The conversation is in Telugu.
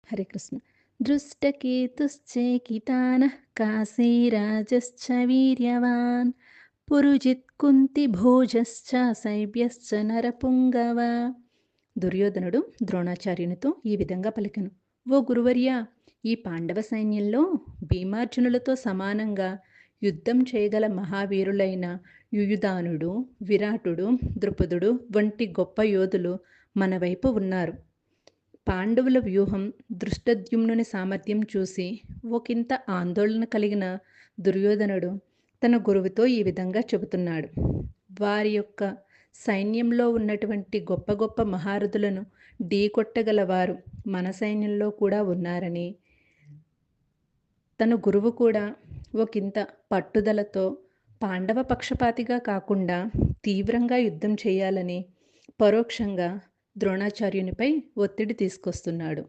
హరే కృష్ణ. దృష్టకేతుశ్చేకితానః కాశీరాజశ్చ వీర్యవాన్ పురుజిత్ కుంతిభోజశ్చ శైబ్యశ్చ నరపుంగవ. దుర్యోధనుడు ద్రోణాచార్యునితో ఈ విధంగా పలికెను: ఓ గురువర్యా, ఈ పాండవ సైన్యంలో భీమార్జునులతో సమానంగా యుద్ధం చేయగల మహావీరులైన యుయుధానుడు, విరాటుడు, ద్రుపదుడు వంటి గొప్ప యోధులు మన వైపు ఉన్నారు. పాండవుల వ్యూహం, దృష్టద్యుమ్నుని సామర్థ్యం చూసి ఒకంత ఆందోళన కలిగిన దుర్యోధనుడు తన గురువుతో ఈ విధంగా చెబుతున్నాడు: వారి యొక్క సైన్యంలో ఉన్నటువంటి గొప్ప గొప్ప మహారథులను ఢీకొట్టగలవారు మన సైన్యంలో కూడా ఉన్నారని, తన గురువు కూడా ఒకంత పట్టుదలతో పాండవ పక్షపాతిగా కాకుండా తీవ్రంగా యుద్ధం చేయాలని పరోక్షంగా ద్రోణాచార్యునిపై ఒత్తిడి తీసుకొస్తున్నాడు.